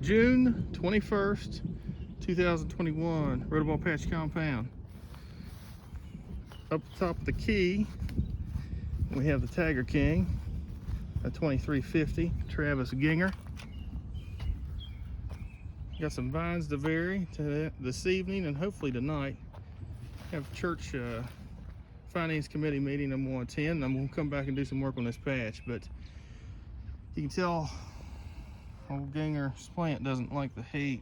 June 21st, 2021, Rotoball Patch Compound. Up top of the key, we have the Tiger King, a 2350 Travis Ginger. Got some vines to vary this evening and hopefully tonight. Have church finance committee meeting I'm going to attend, and I'm going to come back and do some work on this patch. But you can tell old Ginger's plant doesn't like the heat,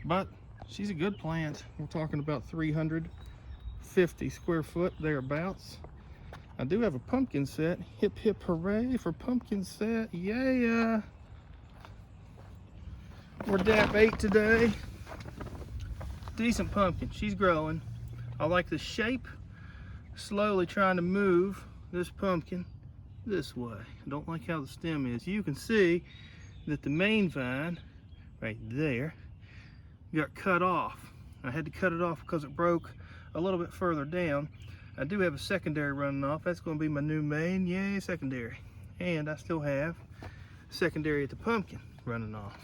but she's a good plant. We're talking about 350 square foot thereabouts. I do have a pumpkin set. Hip hip hooray for pumpkin set, yeah. We're DAP 8 today. Decent pumpkin, she's growing. I like the shape. Slowly trying to move this pumpkin this way. I don't like how the stem is. You can see that the main vine right there got cut off. I had to cut it off because it broke a little bit further down. I do have a secondary running off. That's going to be my new main. Yay, secondary. And I still have secondary at the pumpkin running off.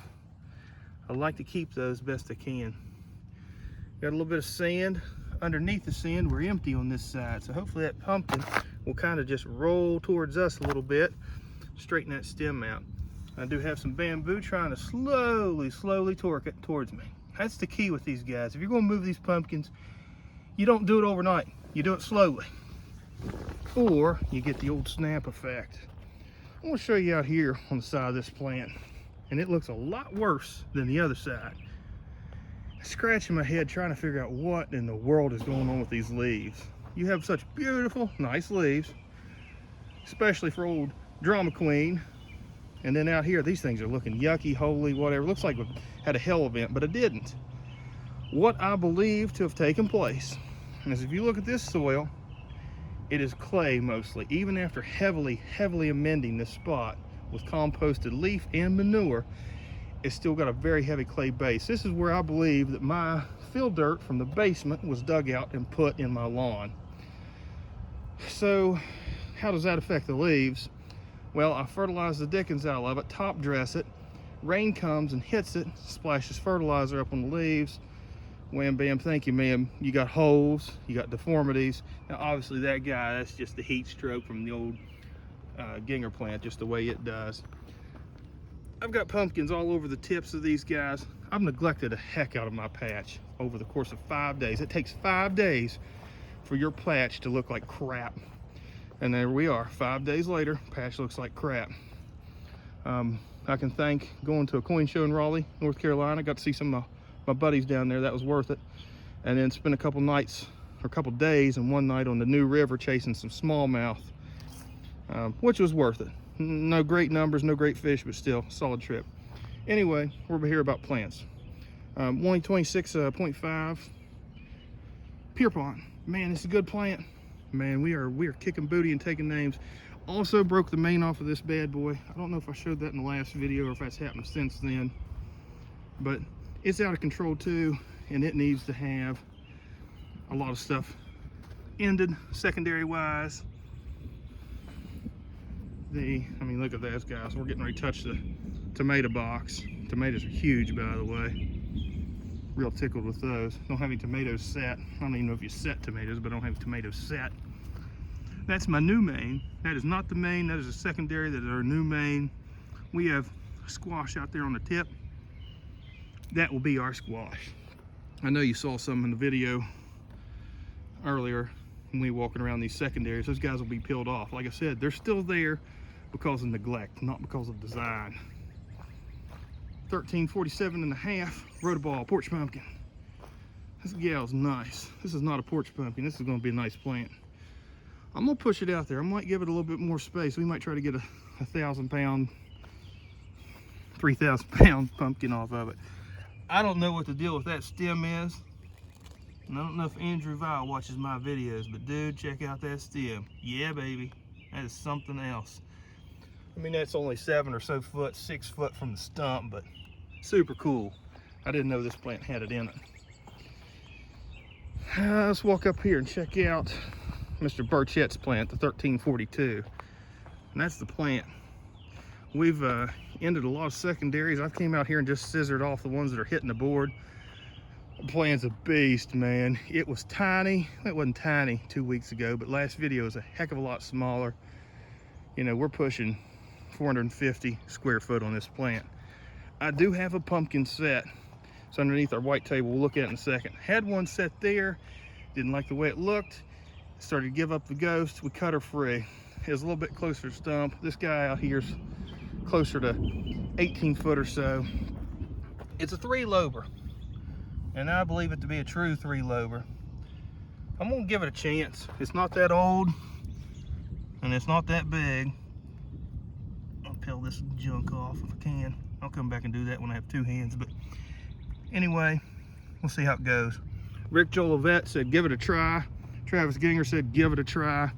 I like to keep those best I can. Got a little bit of sand. Underneath the sand, we're empty on this side. So hopefully that pumpkin will kind of just roll towards us a little bit, straighten that stem out. I do have some bamboo trying to slowly torque it towards me. That's the key with these guys. If you're going to move these pumpkins, you don't do it overnight. You do it slowly, or you get the old snap effect. I'm going to show you out here on the side of this plant, and it looks a lot worse than the other side. Scratching my head trying to figure out what in the world is going on with these leaves. You have such beautiful, nice leaves, especially for old Drama Queen. And then out here, these things are looking yucky, holy, whatever. Looks like we had a hell event, but it didn't. What I believe to have taken place is, if you look at this soil, it is clay mostly. Even after heavily amending this spot with composted leaf and manure, it's still got a very heavy clay base. This is where I believe that my fill dirt from the basement was dug out and put in my lawn. So how does that affect the leaves? Well, I fertilize the dickens out of it, top dress it, rain comes and hits it, splashes fertilizer up on the leaves. Wham bam, thank you ma'am. You got holes, you got deformities. Now obviously that guy, that's just the heat stroke from the old Ginger plant, just the way it does. I've got pumpkins all over the tips of these guys. I've neglected the heck out of my patch over the course of 5 days. It takes 5 days for your patch to look like crap. And there we are, 5 days later, patch looks like crap. I can thank going to a coin show in Raleigh, North Carolina. Got to see some of my buddies down there. That was worth it. And then spent a couple nights, or a couple days, and one night on the New River chasing some smallmouth, which was worth it. No great numbers, no great fish, but still solid trip. Anyway, we're here about plants. 126.5 Pierpont. Man, this is a good plant. Man, we are kicking booty and taking names. Also broke the main off of this bad boy. I don't know if I showed that in the last video or if that's happened since then, but it's out of control too, and it needs to have a lot of stuff ended secondary wise. I mean, look at those guys. We're getting ready to touch the tomato box. Tomatoes are huge, by the way. Real tickled with those. Don't have any tomatoes set. I don't even know if you set tomatoes, but I don't have tomatoes set. That's my new main. That is not the main. That is a secondary. That is our new main. We have squash out there on the tip. That will be our squash. I know you saw some in the video earlier when we were walking around these secondaries. Those guys will be peeled off. Like I said, they're still there because of neglect, not because of design. 1347.5 Rotoball porch pumpkin. This gal's nice. This is not a porch pumpkin. This is going to be a nice plant. I'm going to push it out there. I might give it a little bit more space. We might try to get a 1,000-pound, 3,000-pound pumpkin off of it. I don't know what the deal with that stem is. And I don't know if Andrew Vile watches my videos, but dude, check out that stem. Yeah, baby. That is something else. I mean, that's only 7 or so foot, 6 foot from the stump, but super cool. I didn't know this plant had it in it. Let's walk up here and check out Mr. Burchett's plant, the 1342. And that's the plant. We've ended a lot of secondaries. I came out here and just scissored off the ones that are hitting the board. The plant's a beast, man. It was tiny. It wasn't tiny 2 weeks ago, but last video was a heck of a lot smaller. You know, we're pushing 450 square foot on this plant. I do have a pumpkin set. It's underneath our white table. We'll look at it in a second. Had one set there. Didn't like the way it looked. Started to give up the ghost. We cut her free. It was a little bit closer to stump. This guy out here's closer to 18 foot or so. It's a 3-lober, and I believe it to be a true 3-lober. I'm gonna give it a chance. It's not that old, and it's not that big. I'll peel this junk off if I can. I'll come back and do that when I have 2 hands, but anyway, we'll see how it goes. Rick Jolivet said give it a try. Travis Ginger said give it a try.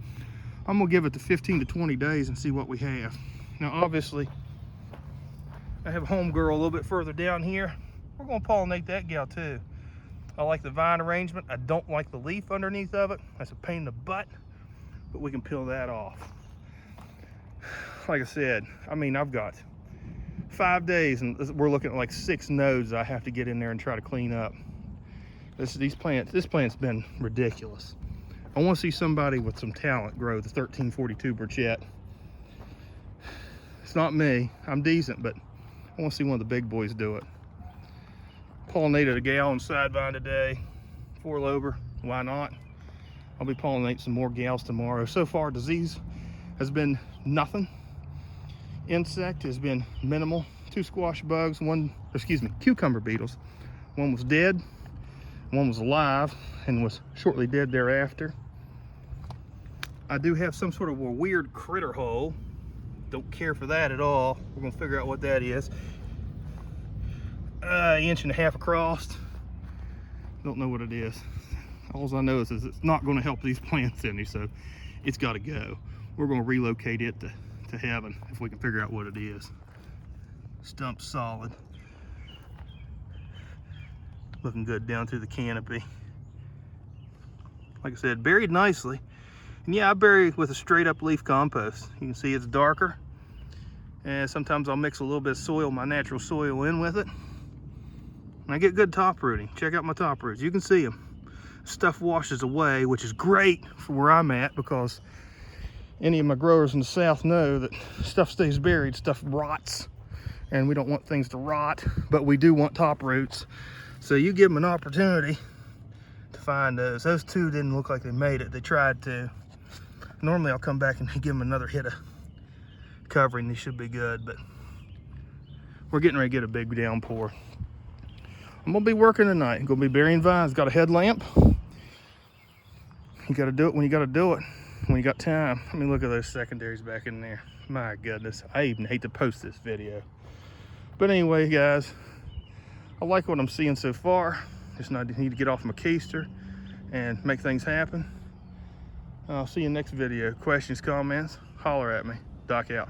I'm gonna give it to 15 to 20 days and see what we have. Now obviously, I have a home girl a little bit further down here. We're gonna pollinate that gal too. I like the vine arrangement. I don't like the leaf underneath of it. That's a pain in the butt, but we can peel that off. Like I said, I mean, I've got 5 days and we're looking at like 6 nodes I have to get in there and try to clean up. This plant's been ridiculous. I want to see somebody with some talent grow the 1342 Burchett. It's not me. I'm decent, but I want to see one of the big boys do it. Pollinated a gal on side vine today. 4-lober. Why not? I'll be pollinating some more gals tomorrow. So far, disease has been nothing. Insect has been minimal. 2 squash bugs, cucumber beetles. One was dead, one was alive, and was shortly dead thereafter. I do have some sort of a weird critter hole. Don't care for that at all. We're gonna figure out what that is. 1.5 inches across. Don't know what it is. All I know is it's not gonna help these plants any, so it's gotta go. We're gonna relocate it to heaven if we can figure out what it is. Stump's solid. Looking good down through the canopy. Like I said, buried nicely. And yeah, I bury with a straight up leaf compost. You can see it's darker. And sometimes I'll mix a little bit of soil, my natural soil, in with it. And I get good top rooting. Check out my top roots. You can see them. Stuff washes away, which is great for where I'm at, because any of my growers in the south know that stuff stays buried, stuff rots. And we don't want things to rot, but we do want top roots. So you give them an opportunity to find those. Those 2 didn't look like they made it. They tried to. Normally I'll come back and give them another hit of covering. They should be good, but we're getting ready to get a big downpour. I'm gonna be working tonight. I'm gonna be burying vines. Got a headlamp. You gotta do it when you gotta do it, when you got time. Let me look at those secondaries back in there. My goodness, I even hate to post this video. But anyway, guys, I like what I'm seeing so far. Just need to get off my keister and make things happen. I'll see you next video. Questions, comments, holler at me. Doc out.